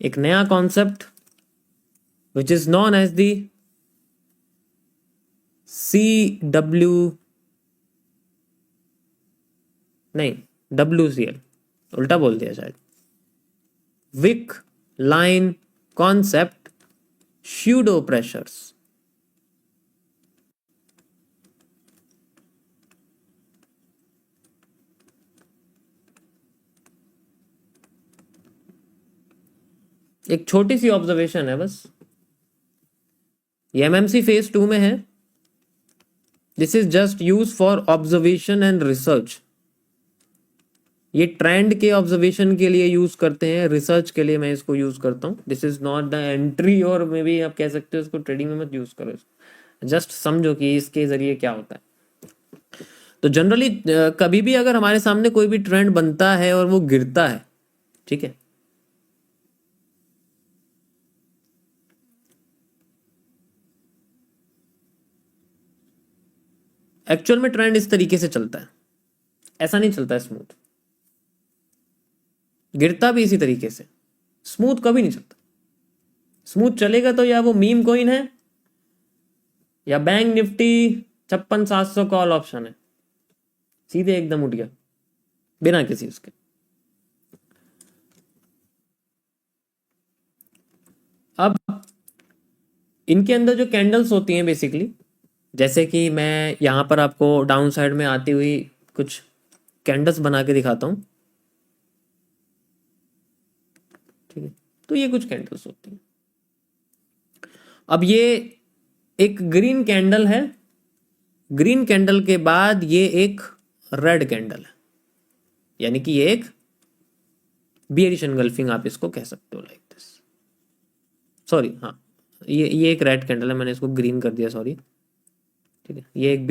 एक नया concept which is known as the CW नहीं WCL, उल्टा बोल दिया शायद, weak line concept pseudo pressures. एक छोटी सी ऑब्जर्वेशन है बस, ये MMC फेज 2 में है। This is just use for observation and research. ये ट्रेंड के ऑब्जर्वेशन के लिए यूज करते हैं, रिसर्च के लिए मैं इसको यूज करता हूँ। This is not the entry, और मे बी आप कह सकते हो इसको ट्रेडिंग में मत यूज करो इसको, जस्ट समझो कि इसके जरिए क्या होता है। तो जनरली कभी भी अगर हमारे सामने कोई भी ट्रेंड बनता है और वो गिरता है, ठीक है, एक्चुअल में ट्रेंड इस तरीके से चलता है, ऐसा नहीं चलता है स्मूथ। गिरता भी इसी तरीके से, स्मूथ कभी नहीं चलता। स्मूथ चलेगा तो या वो मीम कॉइन है या बैंक निफ्टी 56,700 कॉल ऑप्शन है, सीधे एकदम उठ गया बिना किसी उसके। अब इनके अंदर जो कैंडल्स होती हैं बेसिकली, जैसे कि मैं यहां पर आपको डाउन साइड में आती हुई कुछ कैंडल्स बना के दिखाता हूं, ठीक है। तो ये कुछ कैंडल्स होती हैं। अब ये एक ग्रीन कैंडल है, ग्रीन कैंडल के बाद ये एक रेड कैंडल है, यानी कि ये एक बियरिश एनगल्फिंग आप इसको कह सकते हो, लाइक दिस। सॉरी, हाँ, ये एक रेड कैंडल है, मैंने इसको ग्रीन कर दिया, सॉरी, ठीक है। ये एक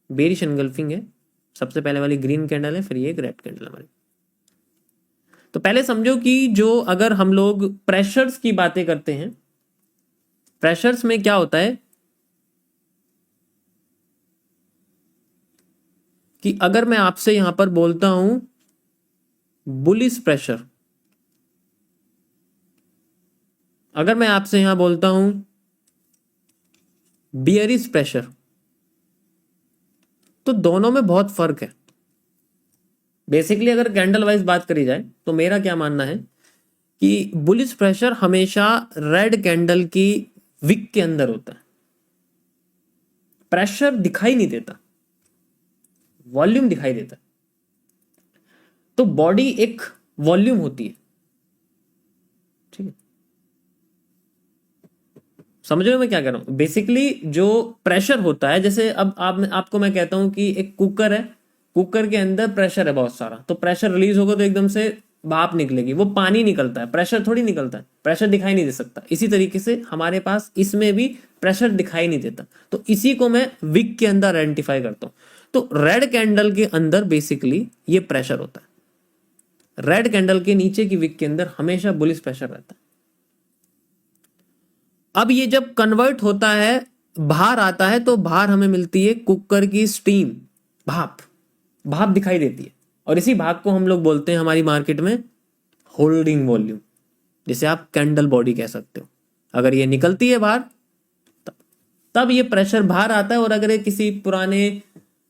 बेरिश एनगल्फिंग है, सबसे पहले वाली ग्रीन कैंडल है, फिर ये एक रेड कैंडल हमारी। तो पहले समझो कि जो अगर हम लोग प्रेशर्स की बातें करते हैं, प्रेशर्स में क्या होता है कि अगर मैं आपसे यहां पर बोलता हूं बुलिश प्रेशर, अगर मैं आपसे यहां बोलता हूं बियरिश प्रेशर, तो दोनों में बहुत फर्क है। बेसिकली अगर कैंडल वाइज बात करी जाए तो मेरा क्या मानना है कि बुलिश प्रेशर हमेशा रेड कैंडल की विक के अंदर होता है। प्रेशर दिखाई नहीं देता, वॉल्यूम दिखाई देता है। तो बॉडी एक वॉल्यूम होती है, ठीक है। समझ रहे हो मैं क्या कह रहा हूं? बेसिकली जो प्रेशर होता है, जैसे अब आपको मैं कहता हूं कि एक कुकर है, कुकर के अंदर प्रेशर है बहुत सारा, तो प्रेशर रिलीज होगा तो एकदम से भाप निकलेगी, वो पानी निकलता है, प्रेशर थोड़ी निकलता है, प्रेशर दिखाई नहीं दे सकता। इसी तरीके से हमारे पास इसमें भी प्रेशर दिखाई नहीं देता, तो इसी को मैं विक के अंदर आइडेंटिफाई करता हूं। तो रेड कैंडल के अंदर बेसिकली ये प्रेशर होता है, रेड कैंडल के नीचे की विक के अंदर हमेशा बुलिश प्रेशर रहता है। अब ये जब कन्वर्ट होता है, बाहर आता है, तो बाहर हमें मिलती है कुकर की स्टीम, भाप, भाप दिखाई देती है, और इसी भाप को हम लोग बोलते हैं हमारी मार्केट में होल्डिंग वॉल्यूम, जिसे आप कैंडल बॉडी कह सकते हो। अगर ये निकलती है बाहर तब ये प्रेशर बाहर आता है, और अगर ये किसी पुराने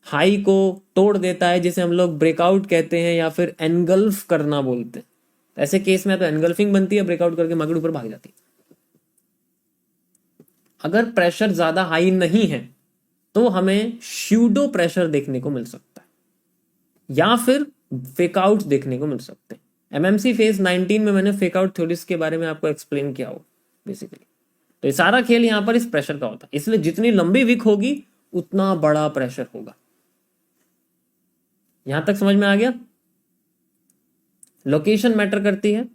हाई को तोड़ देता है, जिसे हम लोग ब्रेकआउट कहते हैं या फिर एनगल्फ करना बोलते हैं, ऐसे केस में तो एनगल्फिंग बनती है, ब्रेकआउट करके मार्केट ऊपर भाग जाती है। अगर प्रेशर ज्यादा हाई नहीं है तो हमें स्यूडो प्रेशर देखने को मिल सकता है, या फिर फेकआउट देखने को मिल सकते हैं। एमएमसी फेज 19 में मैंने फेकआउट थ्योरीज के बारे में आपको एक्सप्लेन किया हो बेसिकली। तो ये सारा खेल यहां पर इस प्रेशर का होता है, इसलिए जितनी लंबी विक होगी उतना बड़ा प्रेशर होगा। यहां तक समझ में आ गया? लोकेशन मैटर करती है,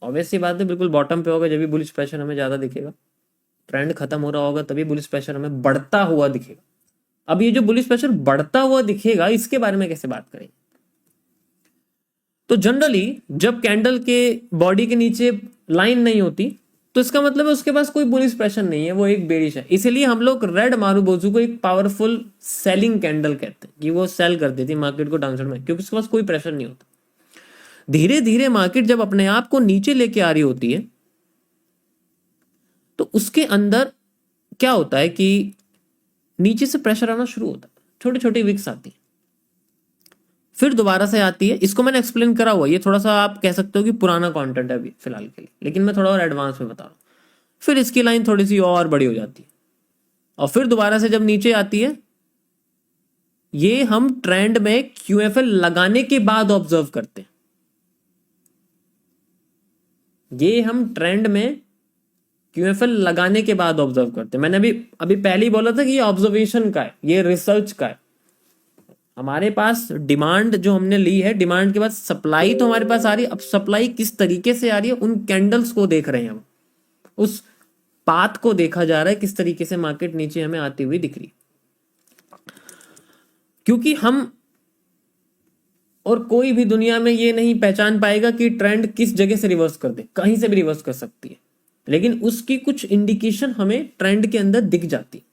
ऑब्वियस सी बात है, बिल्कुल बॉटम पे होगा जब भी बुलिश प्रेशर हमें ज्यादा दिखेगा, ट्रेंड खत्म हो रहा होगा तभी बुलिश प्रेशर हमें बढ़ता हुआ दिखेगा। अब ये जो बुलिश प्रेशर बढ़ता हुआ दिखेगा, इसके बारे में कैसे बात करेंगे? तो जनरली जब कैंडल के बॉडी के नीचे लाइन नहीं होती तो इसका मतलब है उसके पास कोई बुलिश प्रेशर नहीं है, वो एक बेरिश है। इसीलिए हम लोग रेड मारुबोजू को एक पावरफुल सेलिंग कैंडल कहते हैं, कि वो सेल कर देती है मार्केट को डाउनसाइड में, क्योंकि उसके पास कोई प्रेशर नहीं होता। धीरे धीरे मार्केट जब अपने आप को नीचे लेके आ रही होती है, तो उसके अंदर क्या होता है कि नीचे से प्रेशर आना शुरू होता है, छोटी छोटी विक्स आती है, फिर दोबारा से आती है। इसको मैंने एक्सप्लेन करा हुआ, ये थोड़ा सा आप कह सकते हो कि पुराना कंटेंट है अभी फिलहाल के लिए, लेकिन मैं थोड़ा और एडवांस में बता रहा हूँ। फिर इसकी लाइन थोड़ी सी और बड़ी हो जाती है, और फिर दोबारा से जब नीचे आती है, ये हम ट्रेंड में क्यूएफएल लगाने के बाद ऑब्जर्व करते हैं। ये हम ट्रेंड में क्यूएफएल लगाने के बाद ऑब्जर्व करते हैं। मैंने अभी पहले ही बोला था कि ये ऑब्जर्वेशन का है, ये रिसर्च का है। हमारे पास डिमांड जो हमने ली है, डिमांड के बाद सप्लाई तो हमारे पास आ रही है। अब सप्लाई किस तरीके से आ रही है, उन कैंडल्स को देख रहे हैं हम, उस पाथ को देखा जा रहा है, किस तरीके से मार्केट नीचे हमें आती हुई दिख रही है। क्योंकि हम और कोई भी दुनिया में ये नहीं पहचान पाएगा कि ट्रेंड किस जगह से रिवर्स कर दे, कहीं से भी रिवर्स कर सकती है, लेकिन उसकी कुछ इंडिकेशन हमें ट्रेंड के अंदर दिख जाती है।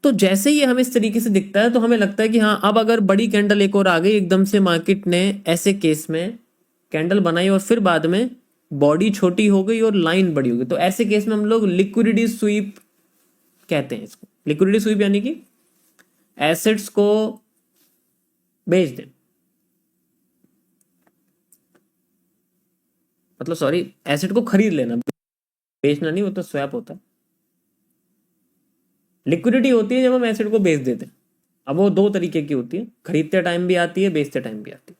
तो जैसे ही हमें इस तरीके से दिखता है तो हमें लगता है कि हाँ, अब अगर बड़ी कैंडल एक और आ गई, एकदम से मार्केट ने ऐसे केस में कैंडल बनाई और फिर बाद में बॉडी छोटी हो गई और लाइन बड़ी हो गई, तो ऐसे केस में हम लोग लिक्विडिटी स्वीप कहते हैं इसको। लिक्विडिटी स्वीप यानी कि एसेट्स को बेच दें, मतलब सॉरी, एसेट को खरीद लेना, बेचना नहीं, वो तो स्वैप होता है। लिक्विडिटी होती है जब हम एसेट को बेच देते हैं। अब वो दो तरीके की होती है, खरीदते टाइम भी आती है, बेचते टाइम भी आती है।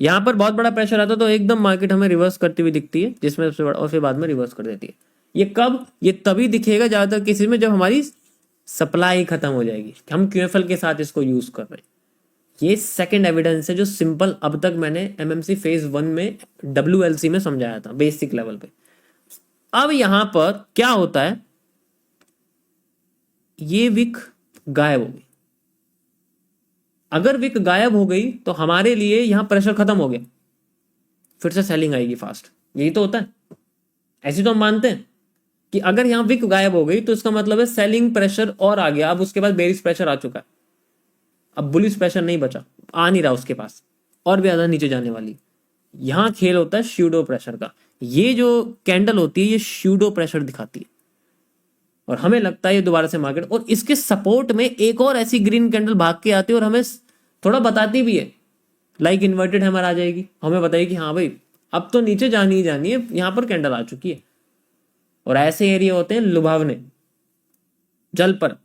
यहां पर बहुत बड़ा प्रेशर आता है तो एकदम मार्केट हमें रिवर्स करती हुई दिखती है, जिसमें सबसे बड़ा, और फिर बाद में रिवर्स कर देती है। ये कब, ये तभी दिखेगा ज्यादातर केसेस में जब हमारी सप्लाई खत्म हो जाएगी, हम क्यूएफएल के साथ इसको यूज कर रहे हैं। ये सेकंड एविडेंस है जो सिंपल अब तक मैंने एमएमसी फेज 1 में डब्ल्यूएलसी में समझाया था बेसिक लेवल पे। अब यहां पर क्या होता है, ये विक गायब हो गई। अगर विक गायब हो गई तो हमारे लिए यहां प्रेशर खत्म हो गया, फिर से सेलिंग आएगी फास्ट। यही तो होता है, ऐसे तो हम मानते हैं कि अगर यहां विक गायब हो गई तो इसका मतलब है सेलिंग प्रेशर और आ गया, अब उसके बाद बेरिश प्रेशर आ चुका है, अब बुलिश प्रेशर नहीं बचा, आ नहीं रहा उसके पास, और भी ज्यादा नीचे जाने वाली। यहां खेल होता है श्यूडो प्रेशर का। ये जो कैंडल होती है ये श्यूडो प्रेशर दिखाती है, और हमें लगता है ये दोबारा से मार्केट, और इसके सपोर्ट में एक और ऐसी ग्रीन कैंडल भाग के आती है और हमें थोड़ा बताती भी है, लाइक इन्वर्टेड हैमर आ जाएगी, हमें बताइए कि हाँ भाई अब तो नीचे जानी ही जानी है, यहां पर कैंडल आ चुकी है। और ऐसे एरिया होते हैं लुभावने, जल पर,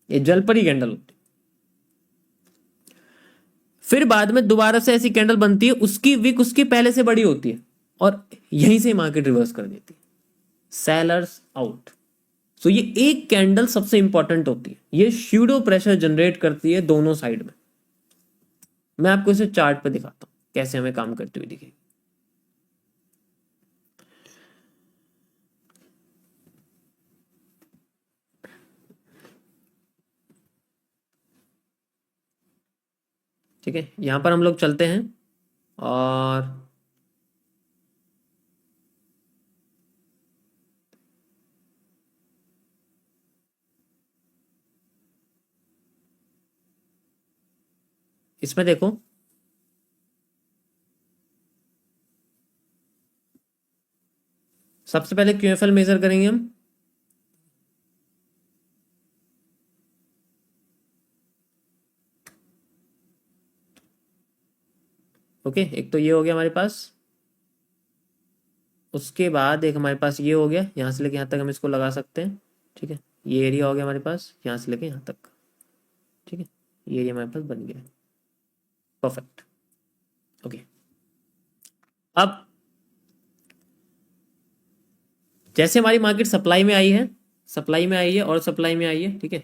ये जल पर ही कैंडल होती है। फिर बाद में दोबारा से ऐसी कैंडल बनती है, उसकी विक उसकी पहले से बड़ी होती है, और यहीं से मार्केट रिवर्स कर देती है, सेलर्स आउट। तो ये एक कैंडल सबसे इंपॉर्टेंट होती है, ये श्यूडो प्रेशर जनरेट करती है दोनों साइड में। मैं आपको इसे चार्ट पे दिखाता हूं कैसे हमें काम करती हुई दिखेगी। ठीक है, यहां पर हम लोग चलते हैं और इसमें देखो, सबसे पहले क्यूएफएल मेजर करेंगे हम। ओके, एक तो ये हो गया हमारे पास, उसके बाद एक हमारे पास ये हो गया, यहां से लेके यहां तक हम इसको लगा सकते हैं। ठीक है, ये एरिया हो गया हमारे पास यहां से लेके यहां तक। ठीक है, ये एरिया हमारे पास बन गया, परफेक्ट। ओके, अब जैसे हमारी मार्केट सप्लाई में आई है, सप्लाई में आई है और सप्लाई में आई है, ठीक है,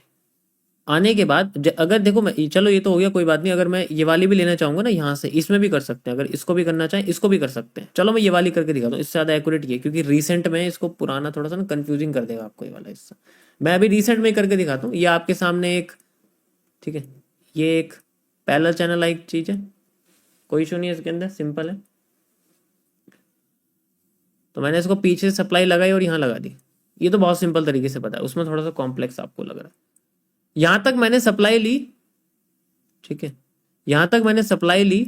आने के बाद अगर देखो, मैं चलो ये तो हो गया, कोई बात नहीं, अगर मैं ये वाली भी लेना चाहूंगा ना यहाँ से, इसमें भी कर सकते हैं, अगर इसको भी करना चाहें इसको भी कर सकते हैं। चलो मैं ये वाली करके दिखाता हूँ, इससे ज़्यादा एक्यूरेट ये, क्योंकि रिसेंट में इसको पुराना थोड़ा सा ना कंफ्यूजिंग कर देगा आपको ये वाला हिस्सा। मैं अभी रिसेंट में करके दिखाता हूँ, ये आपके सामने एक, ठीक है, ये एक पैरेलल चैनल लाइक चीज़ है, कोई इशू नहीं है इसके अंदर, सिंपल है। तो मैंने इसको पीछे से सप्लाई लगाई और यहाँ लगा दी, ये तो बहुत सिंपल तरीके से पता है, उसमें थोड़ा सा कॉम्प्लेक्स आपको लग रहा है। यहां तक मैंने सप्लाई ली, ठीक है, यहां तक मैंने सप्लाई ली,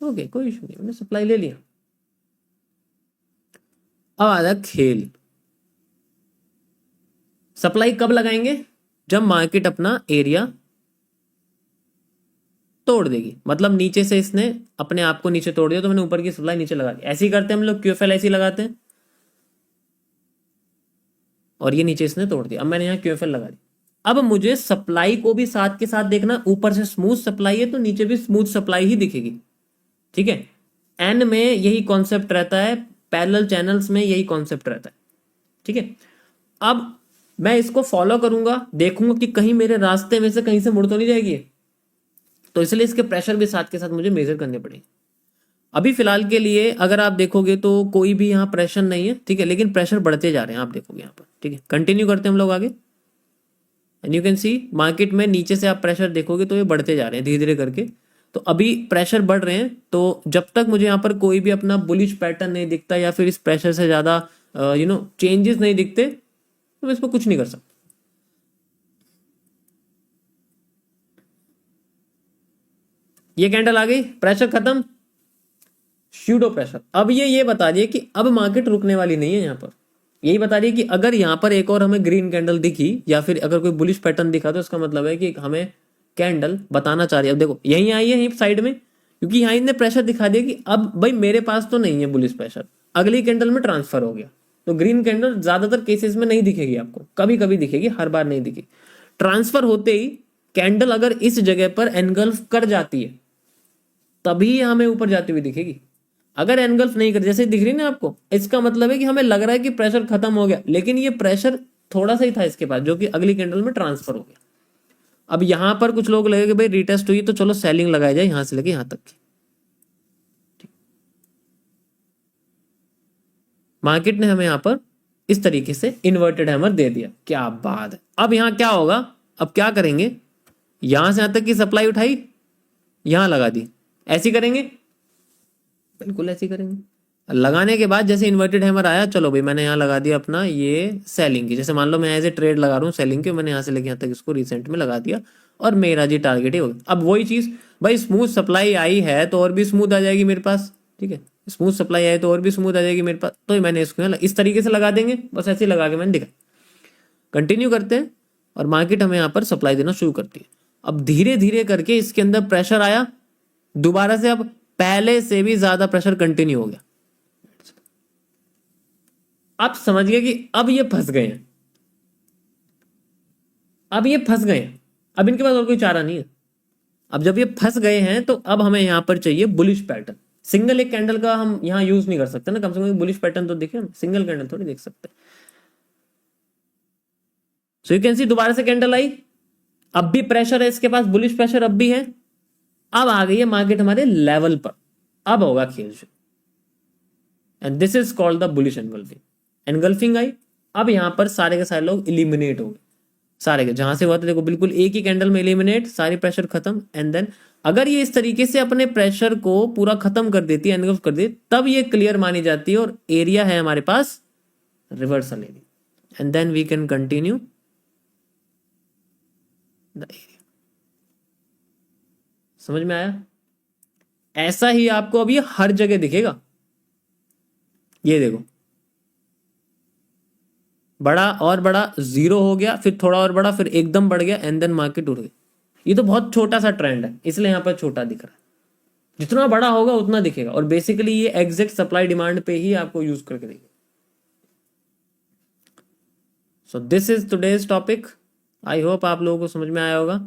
ओके कोई इशू नहीं, मैंने सप्लाई ले लिया। अब आ जाए खेल। सप्लाई कब लगाएंगे? जब मार्केट अपना एरिया तोड़ देगी, मतलब नीचे से इसने अपने आप को नीचे तोड़ दिया तो मैंने ऊपर की सप्लाई नीचे लगा दी। ऐसे ही करते हैं हम लोग, क्यूएफएल ऐसे ही लगाते हैं, और ये नीचे इसने तोड़ दिया। अब मैंने यहाँ क्यूएफएल लगा दी। अब मुझे सप्लाई को भी साथ के साथ देखना, ऊपर से स्मूथ सप्लाई है तो नीचे भी स्मूथ सप्लाई ही दिखेगी, ठीक है। एन में यही कॉन्सेप्ट रहता है, पैरेलल चैनल्स में यही कॉन्सेप्ट रहता है, ठीक है। अब मैं इसको फॉलो करूंगा, देखूंगा कि कहीं मेरे रास्ते में से कहीं से मुड़ तो नहीं जाएगी, तो इसलिए इसके प्रेशर भी साथ के साथ मुझे मेजर करने पड़ेंगे। अभी फिलहाल के लिए अगर आप देखोगे तो कोई भी यहाँ प्रेशर नहीं है, ठीक है, लेकिन प्रेशर बढ़ते जा रहे हैं, आप देखोगे यहाँ पर, ठीक है। कंटिन्यू करते हैं हम लोग आगे, and you can see market में नीचे से आप प्रेशर देखोगे तो ये बढ़ते जा रहे हैं धीरे धीरे करके। तो अभी प्रेशर बढ़ रहे हैं, तो जब तक मुझे यहाँ पर कोई भी अपना बुलिश पैटर्न नहीं दिखता या फिर इस प्रेशर से ज़्यादा चेंजेस नहीं दिखते, तो मैं इस पर कुछ नहीं कर सकता। ये कैंडल आ गई, प्रेशर खत्म, स्यूडो प्रेशर। अब ये बता रही है कि अब मार्केट रुकने वाली नहीं है। यहाँ पर यही बता रही है कि अगर यहाँ पर एक और हमें ग्रीन कैंडल दिखी या फिर अगर कोई बुलिश पैटर्न दिखा तो इसका मतलब है कि हमें कैंडल बताना चाह रही है। अब देखो यहीं आई है, यहीं साइड में, क्योंकि यहाँ इन्हें प्रेशर दिखा दिया कि अब भाई मेरे पास तो नहीं है बुलिश प्रेशर, अगली कैंडल में ट्रांसफर हो गया। तो ग्रीन कैंडल ज्यादातर केसेस में नहीं दिखेगी आपको, कभी कभी दिखेगी, हर बार नहीं दिखेगी। ट्रांसफर होते ही कैंडल अगर इस जगह पर एनगल्फ कर जाती है तभी हमें ऊपर जाती हुई दिखेगी। अगर एनगल्फ नहीं कर, जैसे दिख रही ना आपको, इसका मतलब है कि हमें लग रहा है कि प्रेशर खत्म हो गया, लेकिन ये प्रेशर थोड़ा सा ही था इसके पास, जो कि अगली कैंडल में ट्रांसफर हो गया। अब यहां पर कुछ लोग लगे कि भाई रीटेस्ट हुई तो चलो सेलिंग लगाई जाए यहां से लेके यहां तक की। मार्केट ने हमें यहां पर इस तरीके से इन्वर्टेड हैमर दे दिया, क्या बात है। अब यहां क्या होगा, अब क्या करेंगे, यहां से यहां तक की सप्लाई उठाई, यहां लगा दी, ऐसी करेंगे, बिल्कुल ऐसी करेंगे। लगाने के बाद जैसे इन्वर्टेड हैमर आया, चलो भाई मैंने यहाँ लगा दिया अपना ये सेलिंग की, जैसे मान लो मैं एज ए ट्रेड लगा रहा हूँ सेलिंग के, मैंने यहाँ से लेके यहाँ तक इसको रिसेंट में लगा दिया और मेरा जी टारगेट ही हो गया। अब वही चीज भाई, स्मूथ सप्लाई आई है तो और भी स्मूथ आ जाएगी मेरे पास, ठीक है, स्मूथ सप्लाई आई तो और भी स्मूथ आ जाएगी मेरे पास, तो मैंने इसको इस तरीके से लगा देंगे, बस ऐसे लगा के मैंने दिखा। कंटिन्यू करते हैं और मार्केट हमें यहाँ पर सप्लाई देना शुरू करती है। अब धीरे धीरे करके इसके अंदर प्रेशर आया दोबारा से, अब पहले से भी ज्यादा प्रेशर कंटिन्यू हो गया। आप समझ गए कि अब ये फंस गए हैं, अब ये फंस गए हैं, अब इनके पास और कोई चारा नहीं है। अब जब ये फंस गए हैं तो अब हमें यहां पर चाहिए बुलिश पैटर्न। सिंगल एक कैंडल का हम यहां यूज नहीं कर सकते ना, कम से कम बुलिश पैटर्न तो दिखे, हम सिंगल कैंडल थोड़ी देख सकते। सो यू कैन सी दोबारा से कैंडल आई, अब भी प्रेशर है इसके पास, बुलिश प्रेशर अब भी है। अब आ गई है मार्केट हमारे लेवल पर, अब होगा खेल शुरू, and this is called the bullish engulfing. Engulfing आई, अब यहां पर सारे के सारे लोग इलिमिनेट हो गए, सारे के जहां से हुआ था देखो बिल्कुल एक ही कैंडल में इलिमिनेट, सारी प्रेशर खत्म। एंड देन अगर ये इस तरीके से अपने प्रेशर को पूरा खत्म कर देती है, एनगल्फ कर देती, तब ये क्लियर मानी जाती है और एरिया है हमारे पास reversal area, and then we can continue the area. समझ में आया? ऐसा ही आपको अब ये हर जगह दिखेगा। ये देखो बड़ा और बड़ा, जीरो हो गया, फिर थोड़ा और बड़ा, फिर एकदम बढ़ गया, एंड देन मार्केट उड़ गई। ये तो बहुत छोटा सा ट्रेंड है, इसलिए यहां पर छोटा दिख रहा है। जितना बड़ा होगा उतना दिखेगा, और बेसिकली ये एग्जैक्ट सप्लाई डिमांड पे ही आपको यूज करके देगा। So this is today's topic, I hope आप लोगों को समझ में आया होगा।